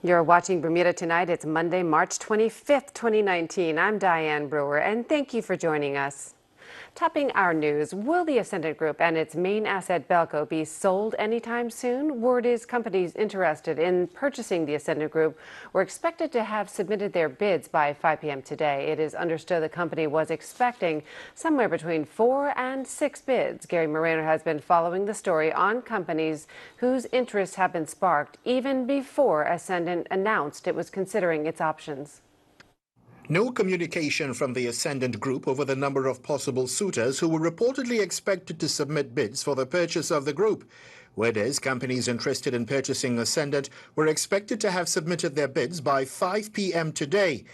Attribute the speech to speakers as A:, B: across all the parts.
A: You're watching Bermuda Tonight. It's Monday, March 25th, 2019. I'm Diane Brewer, and thank you for joining us. Topping our news, will the Ascendant Group and its main asset Belco be sold anytime soon? Word is companies interested in purchasing the Ascendant Group were expected to have submitted their bids by 5 p.m. today. It is understood the company was expecting somewhere between 4 and 6 bids. Gary Moreno has been following the story on companies whose interests have been sparked even before Ascendant announced it was considering its options.
B: No communication from the Ascendant Group over the number of possible suitors who were reportedly expected to submit bids for the purchase of the group. Word is companies interested in purchasing Ascendant were expected to have submitted their bids by 5 p.m. today.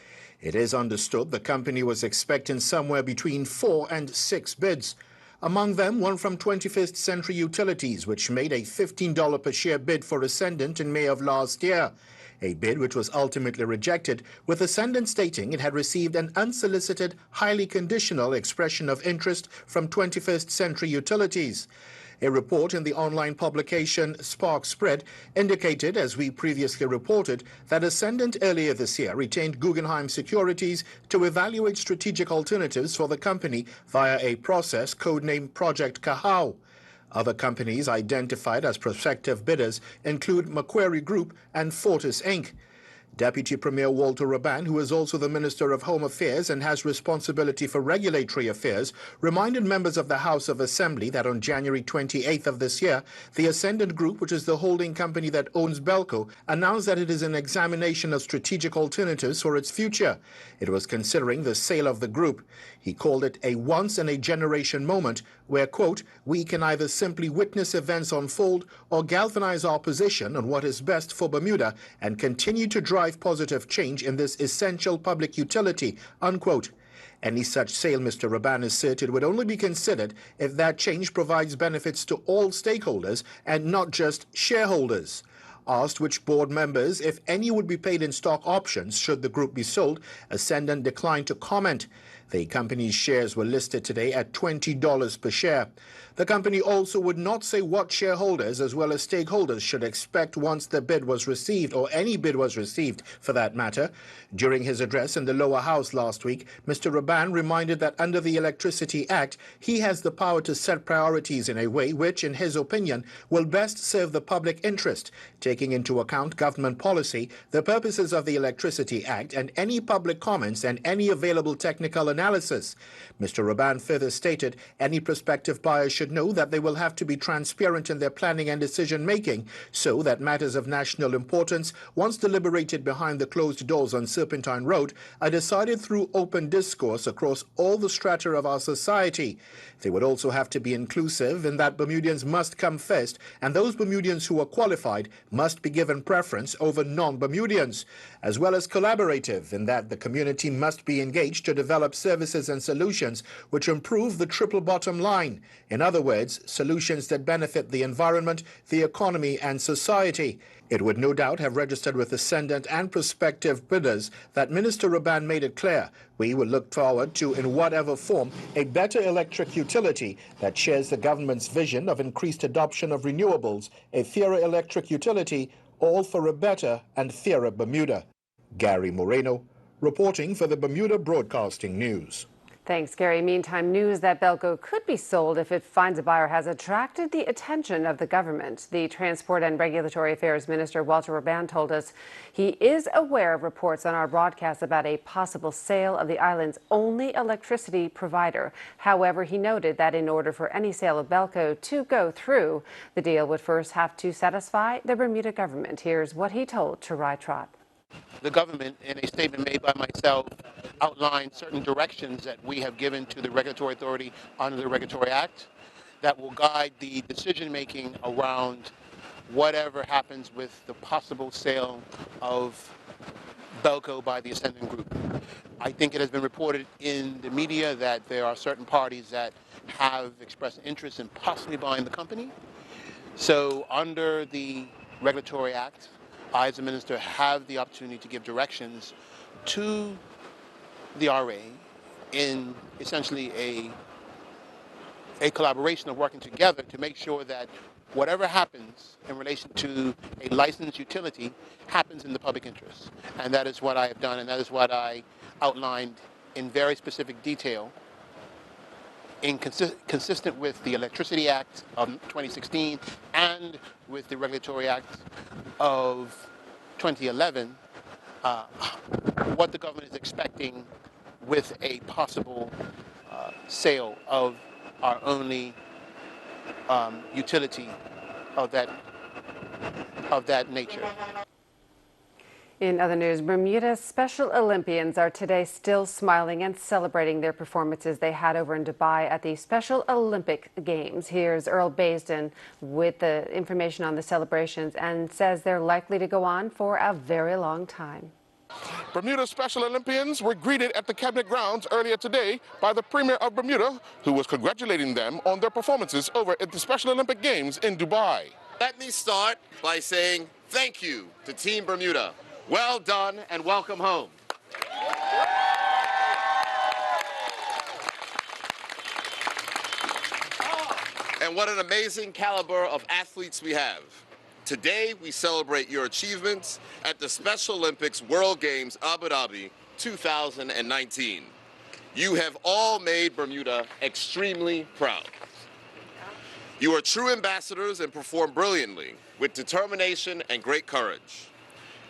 B: It is understood the company was expecting somewhere between 4 and 6 bids. Among them, one from 21st Century Utilities, which made a $15 per share bid for Ascendant in May of last year. A bid which was ultimately rejected, with Ascendant stating it had received an unsolicited, highly conditional expression of interest from 21st Century Utilities. A report in the online publication Spark Spread indicated, as we previously reported, that Ascendant earlier this year retained Guggenheim Securities to evaluate strategic alternatives for the company via a process codenamed Project Kahau. Other companies identified as prospective bidders include Macquarie Group and Fortis Inc. Deputy Premier Walter Rabban, who is also the Minister of Home Affairs and has responsibility for regulatory affairs, reminded members of the House of Assembly that on January 28th of this year, the Ascendant Group, which is the holding company that owns Belco, announced that it is in examination of strategic alternatives for its future. It was considering the sale of the group. He called it a once-in-a-generation moment where, quote, we can either simply witness events unfold or galvanize our position on what is best for Bermuda and continue to drive positive change in this essential public utility, unquote. Any such sale, Mr. Rabban asserted, would only be considered if that change provides benefits to all stakeholders and not just shareholders. Asked which board members, if any, would be paid in stock options should the group be sold, Ascendant declined to comment. The company's shares were listed today at $20 per share. The company also would not say what shareholders as well as stakeholders should expect once the bid was received, or any bid was received for that matter. During his address in the lower house last week, Mr. Rabban reminded that under the Electricity Act, he has the power to set priorities in a way which, in his opinion, will best serve the public interest, taking into account government policy, the purposes of the Electricity Act, and any public comments and any available technical analysis. Mr. Rabban further stated any prospective buyer should know that they will have to be transparent in their planning and decision-making so that matters of national importance, once deliberated behind the closed doors on Serpentine Road, are decided through open discourse across all the strata of our society. They would also have to be inclusive in that Bermudians must come first, and those Bermudians who are qualified must be given preference over non-Bermudians, as well as collaborative in that the community must be engaged to develop services and solutions which improve the triple bottom line. In other words, solutions that benefit the environment, the economy, and society. It would no doubt have registered with Ascendant and prospective bidders that Minister Rabban made it clear we will look forward to, in whatever form, a better electric utility that shares the government's vision of increased adoption of renewables, a fairer electric utility, all for a better and fairer Bermuda. Gary Moreno, reporting for the Bermuda Broadcasting News.
A: Thanks, Gary. Meantime, news that Belco could be sold if it finds a buyer has attracted the attention of the government. The Transport and Regulatory Affairs Minister, Walter Rabban, told us he is aware of reports on our broadcast about a possible sale of the island's only electricity provider. However, he noted that in order for any sale of Belco to go through, the deal would first have to satisfy the Bermuda government. Here's what he told Tarai Trott.
C: The government, in a statement made by myself, outlined certain directions that we have given to the regulatory authority under the Regulatory Act that will guide the decision-making around whatever happens with the possible sale of Belco by the Ascendant Group. I think it has been reported in the media that there are certain parties that have expressed interest in possibly buying the company. So under the Regulatory Act, I, as a minister, have the opportunity to give directions to the RA in essentially a collaboration of working together to make sure that whatever happens in relation to a licensed utility happens in the public interest. And that is what I have done, and that is what I outlined in very specific detail consistent with the Electricity Act of 2016 and with the Regulatory Act of 2011, what the government is expecting with a possible sale of our only utility of that nature.
A: In other news, Bermuda's Special Olympians are today still smiling and celebrating their performances they had over in Dubai at the Special Olympic Games. Here's Earl Baisden with the information on the celebrations and says they're likely to go on for a very long time.
D: Bermuda's Special Olympians were greeted at the Cabinet grounds earlier today by the Premier of Bermuda, who was congratulating them on their performances over at the Special Olympic Games in Dubai.
E: Let me start by saying thank you to Team Bermuda. Well done and welcome home. And what an amazing caliber of athletes we have. Today, we celebrate your achievements at the Special Olympics World Games Abu Dhabi 2019. You have all made Bermuda extremely proud. You are true ambassadors and perform brilliantly with determination and great courage.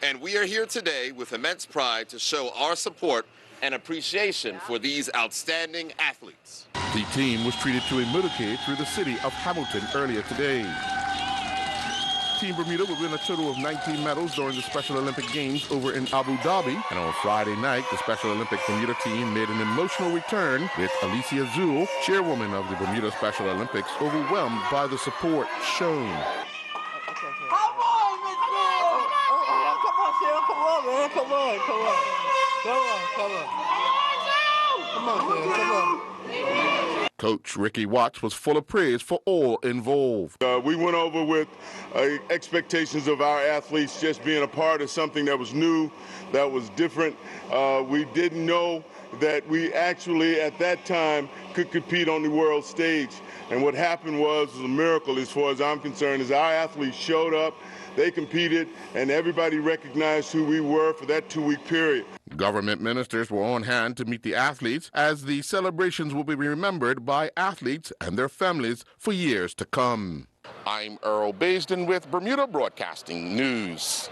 E: And we are here today with immense pride to show our support and appreciation for these outstanding athletes.
D: The team was treated to a motorcade through the city of Hamilton earlier today. Team Bermuda will win a total of 19 medals during the Special Olympic Games over in Abu Dhabi. And on Friday night, the Special Olympic Bermuda team made an emotional return with Alicia Zul, chairwoman of the Bermuda Special Olympics, overwhelmed by the support shown. Coach Ricky Watts was full of praise for all involved.
F: We went over with expectations of our athletes just being a part of something that was new, that was different. We didn't know that we actually, at that time, could compete on the world stage. And what happened was a miracle as far as I'm concerned, is our athletes showed up, they competed, and everybody recognized who we were for that 2-week period.
D: Government ministers were on hand to meet the athletes, as the celebrations will be remembered by athletes and their families for years to come. I'm Earl Baisden with Bermuda Broadcasting News.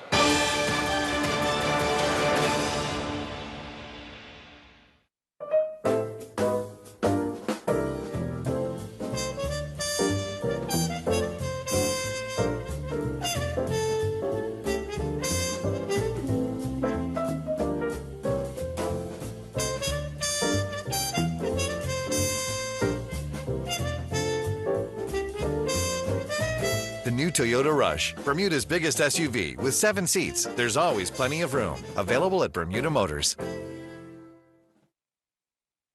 G: The new Toyota Rush, Bermuda's biggest SUV with 7 seats. There's always plenty of room. Available at Bermuda Motors.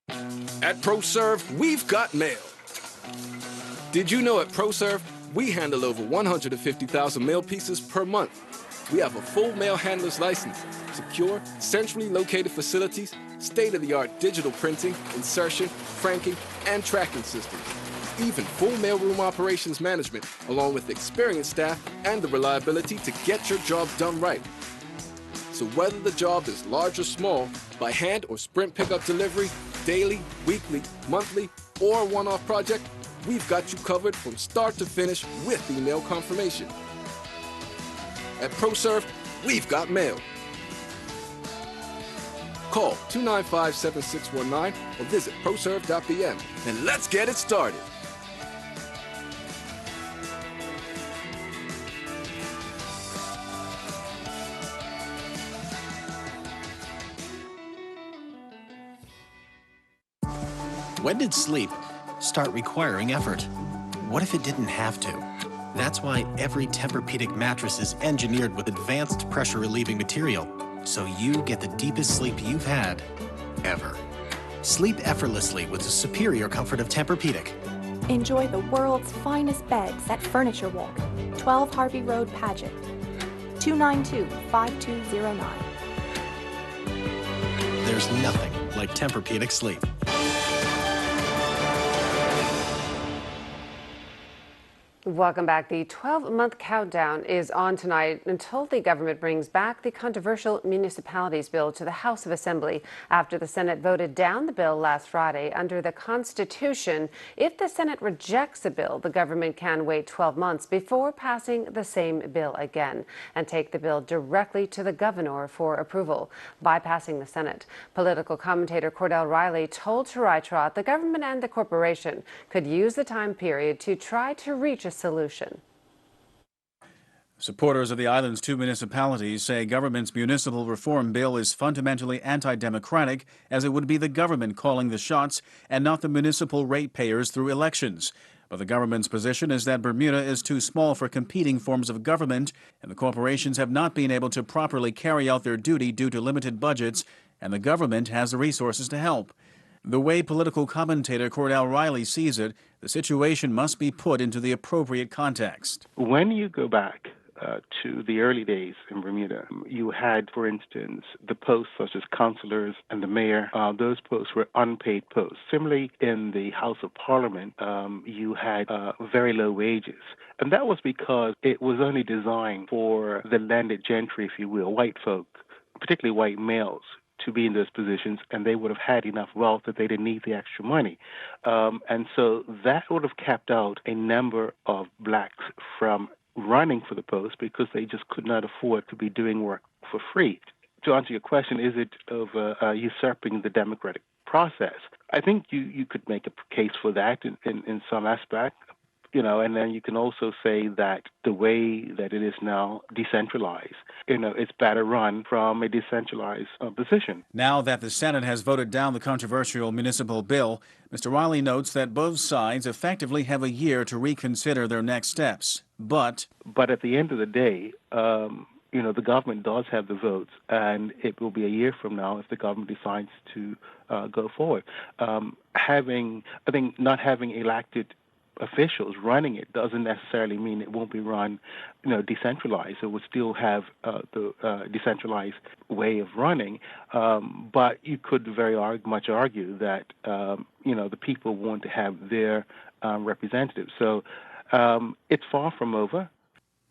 H: At ProServe, we've got mail. Did you know at ProServe, we handle over 150,000 mail pieces per month. We have a full mail handler's license, secure, centrally located facilities, state-of-the-art digital printing, insertion, franking, and tracking systems. Even full mailroom operations management, along with experienced staff and the reliability to get your job done right. So whether the job is large or small, by hand or sprint pickup delivery, daily, weekly, monthly, or a one-off project, we've got you covered from start to finish with email confirmation. At ProServe, we've got mail. Call 295-7619 or visit proserve.bm, and let's get it started.
I: When did sleep start requiring effort? What if it didn't have to? That's why every Tempur-Pedic mattress is engineered with advanced pressure-relieving material, so you get the deepest sleep you've had ever. Sleep effortlessly with the superior comfort of Tempur-Pedic.
J: Enjoy the world's finest beds at Furniture Walk, 12 Harvey Road, Paget, 292-5209.
I: There's nothing like Tempur-Pedic sleep.
A: Welcome back. The 12-month countdown is on tonight until the government brings back the controversial municipalities bill to the House of Assembly after the Senate voted down the bill last Friday. Under the Constitution, if the Senate rejects the bill, the government can wait 12 months before passing the same bill again and take the bill directly to the governor for approval, bypassing the Senate. Political commentator Cordell Riley told Tarai Trot the government and the corporation could use the time period to try to reach a solution.
K: Supporters of the island's two municipalities say government's municipal reform bill is fundamentally anti-democratic, as it would be the government calling the shots and not the municipal ratepayers through elections. But the government's position is that Bermuda is too small for competing forms of government, and the corporations have not been able to properly carry out their duty due to limited budgets, and the government has the resources to help. The way political commentator Cordell Riley sees it, the situation must be put into the appropriate context.
L: When you go back to the early days in Bermuda, you had, for instance, the posts such as councillors and the mayor. Those posts were unpaid posts. Similarly, in the House of Parliament, you had very low wages. And that was because it was only designed for the landed gentry, if you will, white folk, particularly white males, to be in those positions, and they would have had enough wealth that they didn't need the extra money. And so that would have kept out a number of blacks from running for the post because they just could not afford to be doing work for free. To answer your question, is it of usurping the democratic process? I think you could make a case for that in some aspect. And then you can also say that the way that it is now decentralized, it's better run from a decentralized position.
K: Now that the Senate has voted down the controversial municipal bill, Mr. Riley notes that both sides effectively have a year to reconsider their next steps. But
L: at the end of the day, the government does have the votes, and it will be a year from now if the government decides to go forward. Not having elected officials running it doesn't necessarily mean it won't be run, decentralized. It would still have the decentralized way of running, but you could very much argue that the people want to have their representatives. So it's far from over.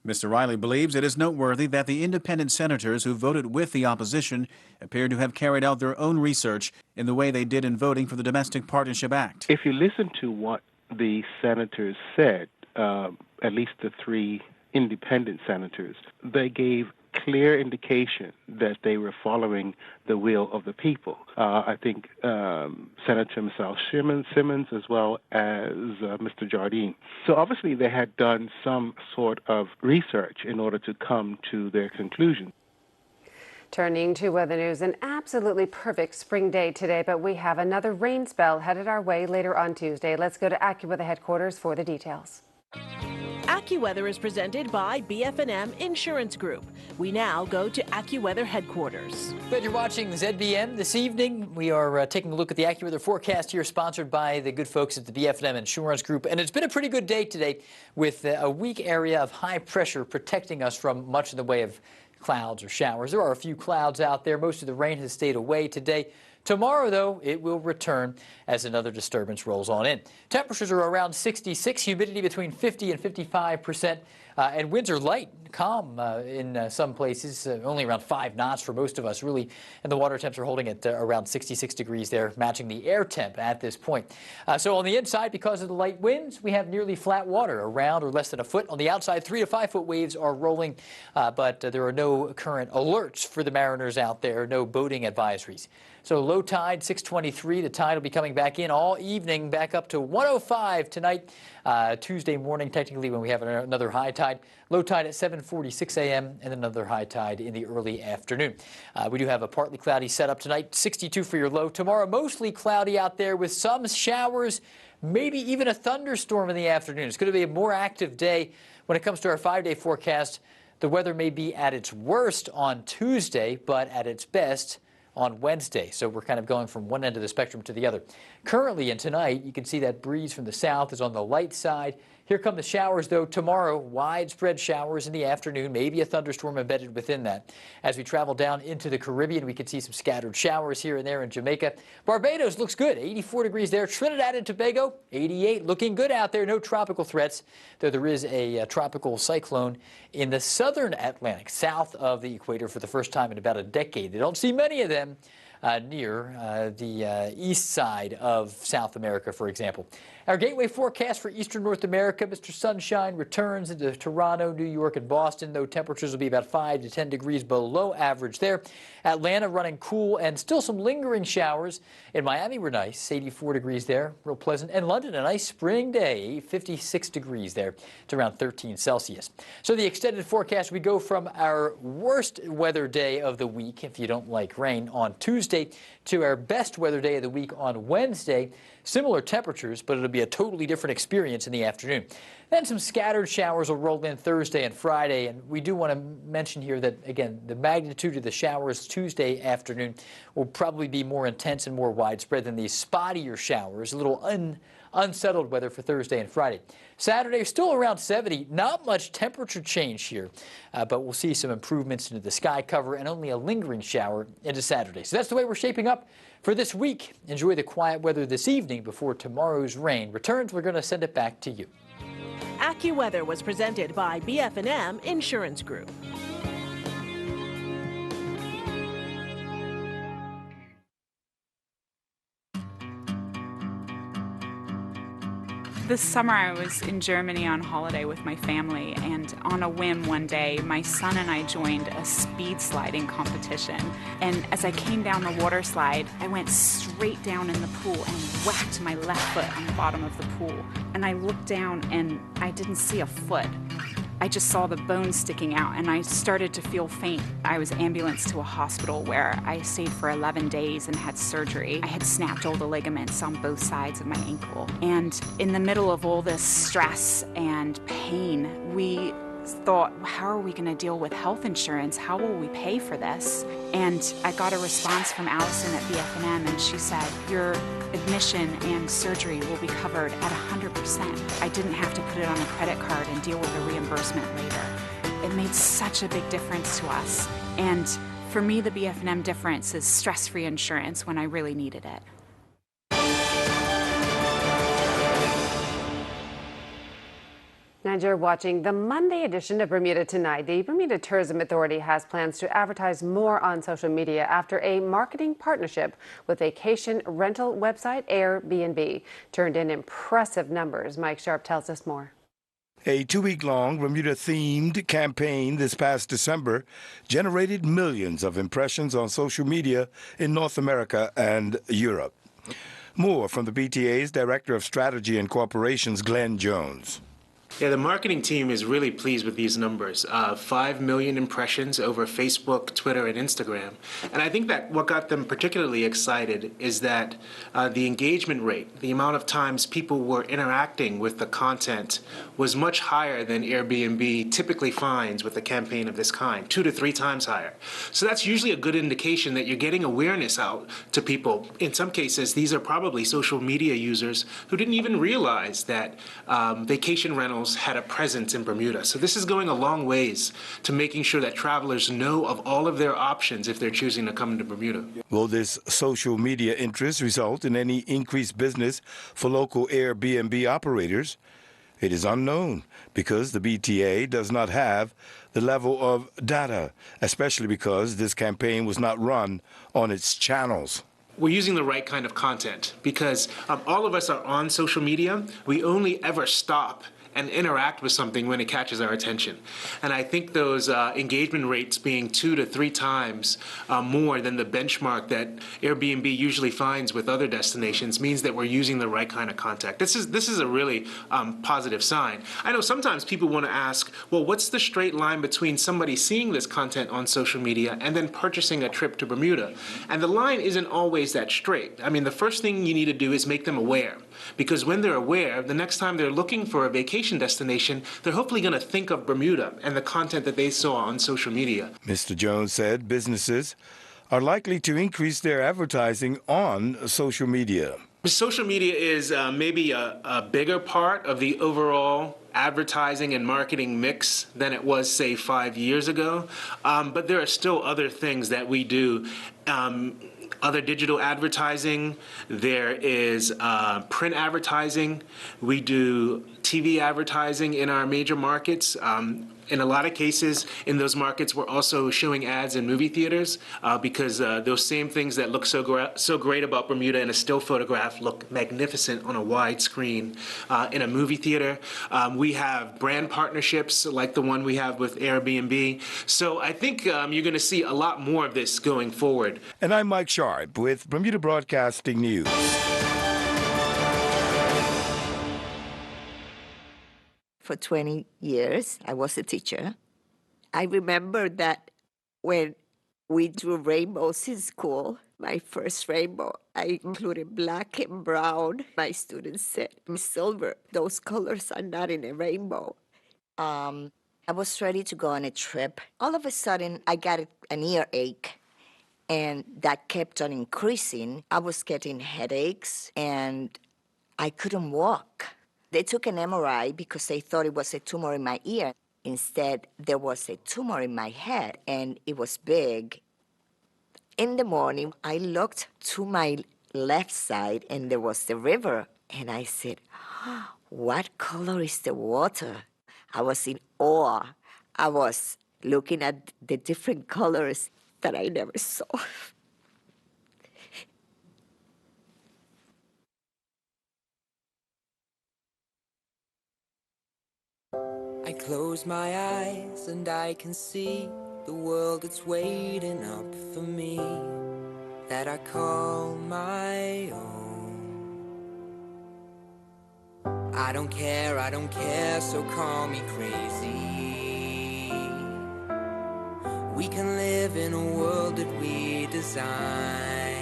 K: Mr. Riley believes it is noteworthy that the independent senators who voted with the opposition appear to have carried out their own research in the way they did in voting for the Domestic Partnership Act.
L: If you listen to what the senators said, at least the three independent senators, they gave clear indication that they were following the will of the people. I think Senator Michelle Simmons as well as Mr. Jardine. So obviously they had done some sort of research in order to come to their conclusion.
A: Turning to weather news, an absolutely perfect spring day today, but we have another rain spell headed our way later on Tuesday. Let's go to AccuWeather headquarters for the details.
M: AccuWeather is presented by BF&M Insurance Group. We now go to AccuWeather headquarters.
N: Glad you're watching ZBM this evening. We are taking a look at the AccuWeather forecast here, sponsored by the good folks at the BF&M Insurance Group. And it's been a pretty good day today with a weak area of high pressure protecting us from much in the way of clouds or showers. There are a few clouds out there. Most of the rain has stayed away today. Tomorrow, though, it will return as another disturbance rolls on in. Temperatures are around 66, humidity between 50 and 55%, and winds are light, calm in some places, only around 5 knots for most of us, really, and the water temps are holding at around 66 degrees there, matching the air temp at this point. So on the inside, because of the light winds, we have nearly flat water, around or less than a foot. On the outside, 3 to 5 foot waves are rolling, but there are no current alerts for the mariners out there, no boating advisories. So low tide, 6:23. The tide will be coming back in all evening, back up to 105 tonight, Tuesday morning, technically, when we have another high tide. Low tide at 7:46 a.m. and another high tide in the early afternoon. We do have a partly cloudy setup tonight, 62 for your low. Tomorrow, mostly cloudy out there with some showers, maybe even a thunderstorm in the afternoon. It's going to be a more active day when it comes to our 5-day forecast. The weather may be at its worst on Tuesday, but at its best on Wednesday. So we're kind of going from one end of the spectrum to the other. Currently and tonight, you can see that breeze from the south is on the light side. Here come the showers, though. Tomorrow, widespread showers in the afternoon, maybe a thunderstorm embedded within that. As we travel down into the Caribbean, we can see some scattered showers here and there in Jamaica. Barbados looks good, 84 degrees there. Trinidad and Tobago, 88, looking good out there. No tropical threats, though there is a tropical cyclone in the southern Atlantic, south of the equator for the first time in about a decade. They don't see many of them near the east side of South America, for example. Our gateway forecast for eastern North America, Mr. Sunshine returns into Toronto, New York, and Boston, though temperatures will be about 5 to 10 degrees below average there. Atlanta running cool and still some lingering showers. In Miami, we're nice, 84 degrees there, real pleasant. And London, a nice spring day, 56 degrees there. It's around 13 Celsius. So the extended forecast, we go from our worst weather day of the week, if you don't like rain, on Tuesday, to our best weather day of the week on Wednesday. Similar temperatures, but it'll be a totally different experience in the afternoon. Then some scattered showers will roll in Thursday and Friday, and we do want to mention here that, again, the magnitude of the showers Tuesday afternoon will probably be more intense and more widespread than these spottier showers, a little unsettled weather for Thursday and Friday. Saturday, still around 70, not much temperature change here, but we'll see some improvements into the sky cover and only a lingering shower into Saturday. So that's the way we're shaping up for this week. Enjoy the quiet weather this evening before tomorrow's rain returns. We're going to send it back to you.
M: AccuWeather was presented by BF&M Insurance Group.
O: This summer I was in Germany on holiday with my family, and on a whim one day my son and I joined a speed sliding competition. And as I came down the water slide, I went straight down in the pool and whacked my left foot on the bottom of the pool. And I looked down and I didn't see a foot. I just saw the bones sticking out and I started to feel faint. I was ambulanced to a hospital where I stayed for 11 days and had surgery. I had snapped all the ligaments on both sides of my ankle. And in the middle of all this stress and pain, we thought, how are we going to deal with health insurance? How will we pay for this? And I got a response from Allison at BF&M, and she said, your admission and surgery will be covered at 100%. I didn't have to put it on a credit card and deal with the reimbursement later. It made such a big difference to us. And for me, the BF&M difference is stress-free insurance when I really needed it.
A: And you're watching the Monday edition of Bermuda Tonight. The Bermuda Tourism Authority has plans to advertise more on social media after a marketing partnership with vacation rental website Airbnb turned in impressive numbers. Mike Sharp tells us more.
P: A 2-week-long Bermuda-themed campaign this past December generated millions of impressions on social media in North America and Europe. More from the BTA's Director of Strategy and Corporations, Glenn Jones.
Q: Yeah, the marketing team is really pleased with these numbers. 5 million impressions over Facebook, Twitter, and Instagram. And I think that what got them particularly excited is that the engagement rate, the amount of times people were interacting with the content, was much higher than Airbnb typically finds with a campaign of this kind, 2 to 3 times higher. So that's usually a good indication that you're getting awareness out to people. In some cases, these are probably social media users who didn't even realize that vacation rentals had a presence in Bermuda. So this is going a long ways to making sure that travelers know of all of their options if they're choosing to come to Bermuda.
P: Will this social media interest result in any increased business for local Airbnb operators? It is unknown because the BTA does not have the level of data, especially because this campaign was not run on its channels.
Q: We're using the right kind of content because all of us are on social media. We only ever stop and interact with something when it catches our attention. And I think those engagement rates being 2 to 3 times more than the benchmark that Airbnb usually finds with other destinations means that we're using the right kind of contact. This is a really positive sign. I know sometimes people want to ask, well, what's the straight line between somebody seeing this content on social media and then purchasing a trip to Bermuda? And the line isn't always that straight. I mean, the first thing you need to do is make them aware. Because when they're aware, the next time they're looking for a vacation destination, they're hopefully going to think of Bermuda and the content that they saw on social media.
P: Mr. Jones said businesses are likely to increase their advertising on social media.
Q: Social media is maybe a bigger part of the overall advertising and marketing mix than it was, say, 5 years ago. But there are still other things that we do. Other digital advertising, there is print advertising, we do TV advertising in our major markets. In a lot of cases, in those markets, we're also showing ads in movie theaters because those same things that look so great about Bermuda in a still photograph look magnificent on a wide screen in a movie theater. We have brand partnerships like the one we have with Airbnb. So I think you're going to see a lot more of this going forward.
P: And I'm Mike Sharp with Bermuda Broadcasting News.
R: For 20 years, I was a teacher. I remember that when we drew rainbows in school, my first rainbow, I included black and brown. My students said, silver, those colors are not in a rainbow.
S: I was ready to go on a trip. All of a sudden, I got an earache, and that kept on increasing. I was getting headaches, and I couldn't walk. They took an MRI because they thought it was a tumor in my ear. Instead, there was a tumor in my head, and it was big. In the morning, I looked to my left side, and there was the river. And I said, what color is the water? I was in awe. I was looking at the different colors that I never saw.
T: I close my eyes and I can see the world that's waiting up for me, that I call my own. I don't care, so call me crazy. We can live in a world that we design.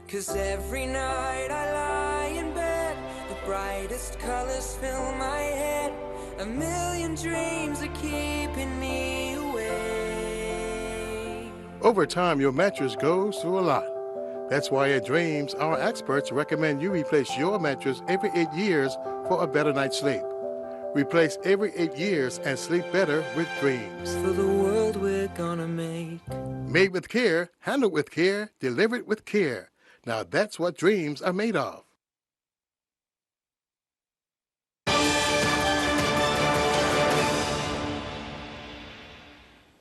T: 'Cause every night I lie in bed, the brightest colors fill my head. A million dreams are keeping me awake.
U: Over time, your mattress goes through a lot. That's why at Dreams, our experts recommend you replace your mattress every 8 years for a better night's sleep. Replace every 8 years and sleep better with Dreams.
T: For the world we're gonna make.
U: Made with care, handled with care, delivered with care. Now that's what dreams are made of.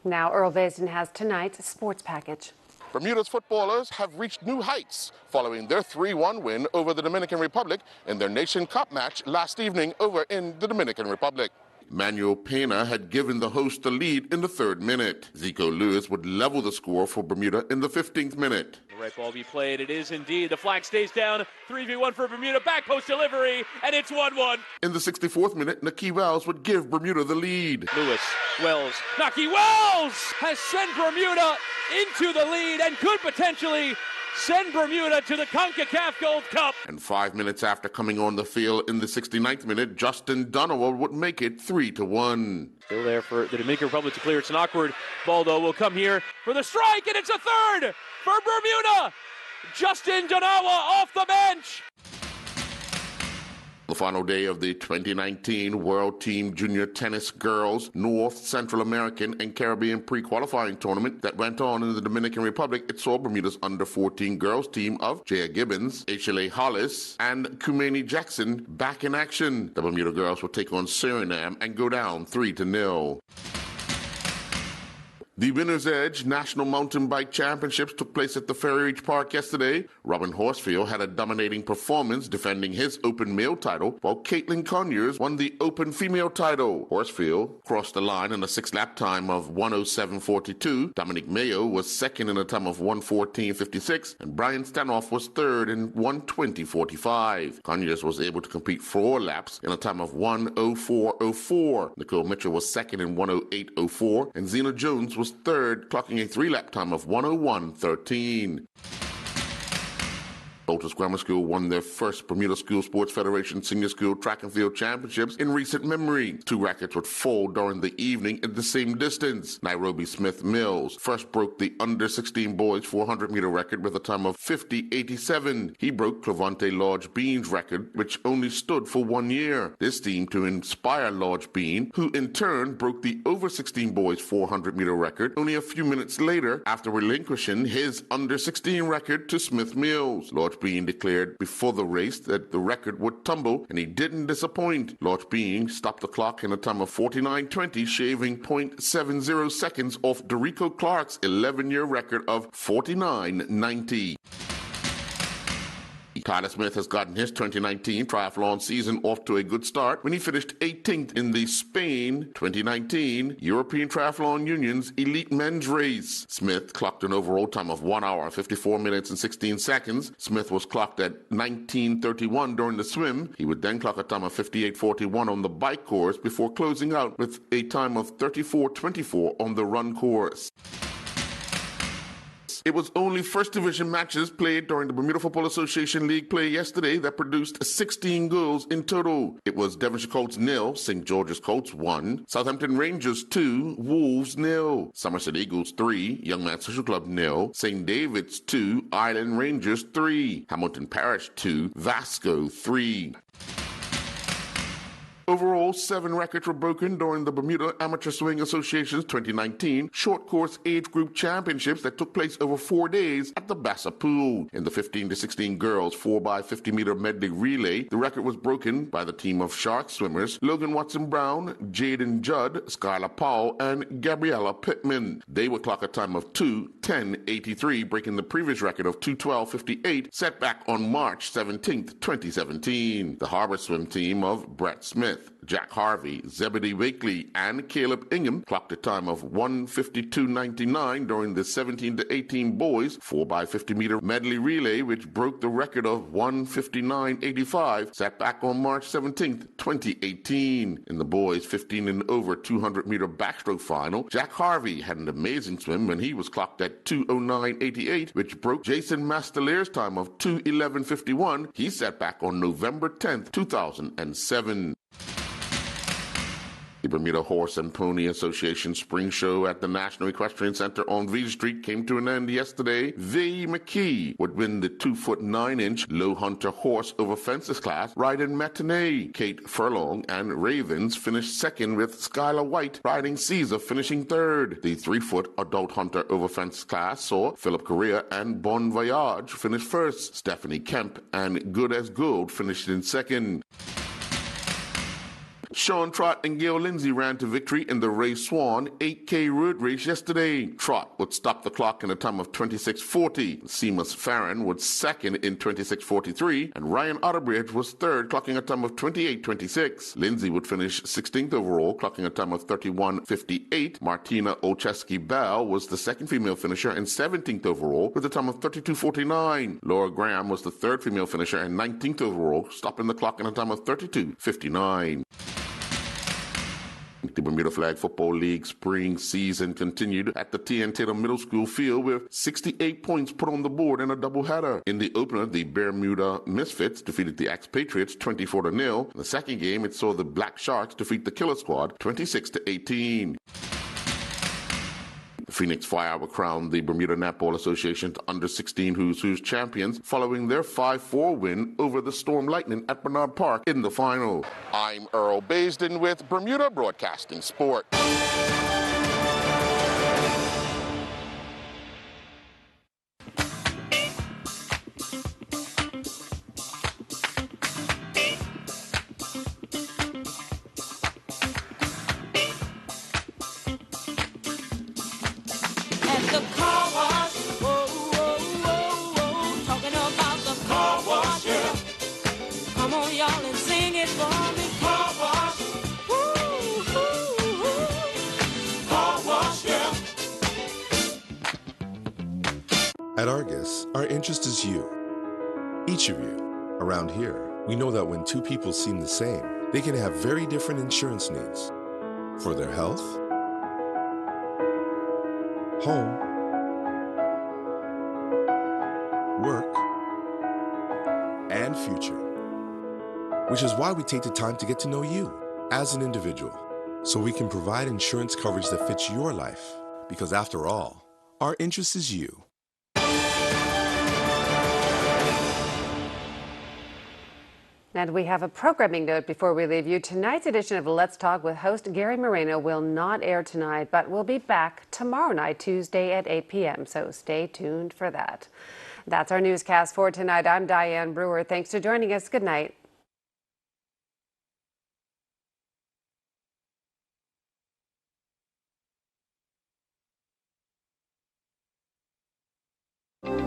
A: Now Earl Vazen has tonight's sports package.
E: Bermuda's footballers have reached new heights following their 3-1 win over the Dominican Republic in their Nation Cup match last evening over in the Dominican Republic. Manuel Pena had given the host the lead in the 3rd minute. Zico Lewis would level the score for Bermuda in the 15th minute.
V: The red ball be played. It is indeed. The flag stays down. 3v1 for Bermuda. Back post delivery, and it's 1-1.
E: In the 64th minute, Naki Wells would give Bermuda the lead.
V: Lewis, Wells, Naki Wells has sent Bermuda into the lead and could potentially send Bermuda to the CONCACAF Gold Cup.
E: And 5 minutes after coming on the field in the 69th minute, Justin Dunaway would make it 3-1.
V: Still there for the Dominican Republic to clear. It's an awkward ball, though. Will come here for the strike, and it's a third for Bermuda. Justin Dunaway off the bench.
E: The final day of the 2019 World Team Junior Tennis Girls North, Central American, and Caribbean pre-qualifying tournament that went on in the Dominican Republic. It saw Bermuda's under-14 girls team of Jaya Gibbons, H.L.A. Hollis, and Kumani Jackson back in action. The Bermuda girls will take on Suriname and go down 3-0. The Winner's Edge National Mountain Bike Championships took place at the Ferry Reach Park yesterday. Robin Horsfield had a dominating performance defending his open male title, while Caitlin Conyers won the open female title. Horsfield crossed the line in a 6-lap time of 1:07.42. Dominic Mayo was second in a time of 1:14.56, and Brian Stanoff was third in 1:20.45. Conyers was able to complete 4 laps in a time of 1:04.04. Nicole Mitchell was second in 1:08.04, and Zena Jones was third, clocking a 3-lap time of 1:01.13.
D: Boltus Grammar School won their first Bermuda School Sports Federation Senior School Track and Field Championships in recent memory. Two rackets would fall during the evening at the same distance. Nairobi Smith Mills first broke the under-16 boys 400-meter record with a time of 50.87. He broke Clavante Lodge Bean's record, which only stood for 1 year. This seemed to inspire Lodge Bean, who in turn broke the over-16 boys 400-meter record only a few minutes later after relinquishing his under-16 record to Smith Mills. Lodge Bean declared before the race that the record would tumble, and he didn't disappoint. Lodge Bean stopped the clock in a time of 49.20, shaving 0.70 seconds off Dorico Clark's 11-year record of 49.90. Tyler Smith has gotten his 2019 triathlon season off to a good start when he finished 18th in the Spain 2019 European Triathlon Union's elite men's race. Smith clocked an overall time of 1 hour, 54 minutes and 16 seconds. Smith was clocked at 19:31 during the swim. He would then clock a time of 58:41 on the bike course before closing out with a time of 34:24 on the run course. It was only first division matches played during the Bermuda Football Association League play yesterday that produced 16 goals in total. It was Devonshire Colts 0, St. George's Colts 1, Southampton Rangers 2, Wolves 0, Somerset Eagles 3, Young Man Social Club 0, St. David's 2, Island Rangers 3, Hamilton Parish 2, Vasco 3. Overall, 7 records were broken during the Bermuda Amateur Swimming Association's 2019 Short Course Age Group Championships that took place over 4 days at the Bassa Pool. In the 15 to 16 girls 4x50-meter medley relay, the record was broken by the team of shark swimmers Logan Watson-Brown, Jaden Judd, Skylar Powell, and Gabriella Pittman. They would clock a time of 2:10.83, breaking the previous record of 2:12.58 set back on March 17, 2017. The Harbor Swim team of Brett Smith, Jack Harvey, Zebedee Wakely, and Caleb Ingham clocked a time of 1:52.99 during the 17 to 18 boys 4x50-meter medley relay, which broke the record of 1:59.85 set back on March 17, 2018. In the boys 15 and over 200-meter backstroke final, Jack Harvey had an amazing swim when he was clocked at 2:09.88, which broke Jason Mastelier's time of 2:11.51. He set back on November 10, 2007. The Bermuda Horse and Pony Association Spring Show at the National Equestrian Center on Vita Street came to an end yesterday. V. McKee would win the 2'9" low hunter horse over fences class riding Matinee. Kate Furlong and Ravens finished second, with Skylar White riding Caesar finishing third. The 3-foot adult hunter over fences class saw Philip Correa and Bon Voyage finish first. Stephanie Kemp and Good as Gold finished in second. Sean Trott and Gail Lindsay ran to victory in the Ray Swan 8K road race yesterday. Trott would stop the clock in a time of 26:40. Seamus Farron was second in 26:43, and Ryan Otterbridge was third, clocking a time of 28:26. Lindsay would finish 16th overall, clocking a time of 31:58. Martina Olszewski-Bell was the second female finisher and 17th overall with a time of 32:49. Laura Graham was the third female finisher and 19th overall, stopping the clock in a time of 32:59. The Bermuda Flag Football League spring season continued at the T.N. Tatum Middle School field with 68 points put on the board in a doubleheader. In the opener, the Bermuda Misfits defeated the Expatriates 24-0. In the second game, it saw the Black Sharks defeat the Killer Squad 26-18. The Phoenix Fire were crowned the Bermuda Netball Association's under-16 Who's Who's champions following their 5-4 win over the Storm Lightning at Bernard Park in the final. I'm Earl Baisden with Bermuda Broadcasting Sport.
B: At Argus, our interest is you. Each of you. Around here, we know that when two people seem the same, they can have very different insurance needs. For their health, home, work, future. Which is why we take the time to get to know you as an individual, so we can provide insurance coverage that fits your life. Because after all, our interest is you.
A: And we have a programming note before we leave you. Tonight's edition of Let's Talk with host Gary Moreno will not air tonight, but we'll be back tomorrow night, Tuesday at 8 p.m. So stay tuned for that. That's our newscast for tonight. I'm Diane Brewer. Thanks for joining us. Good night.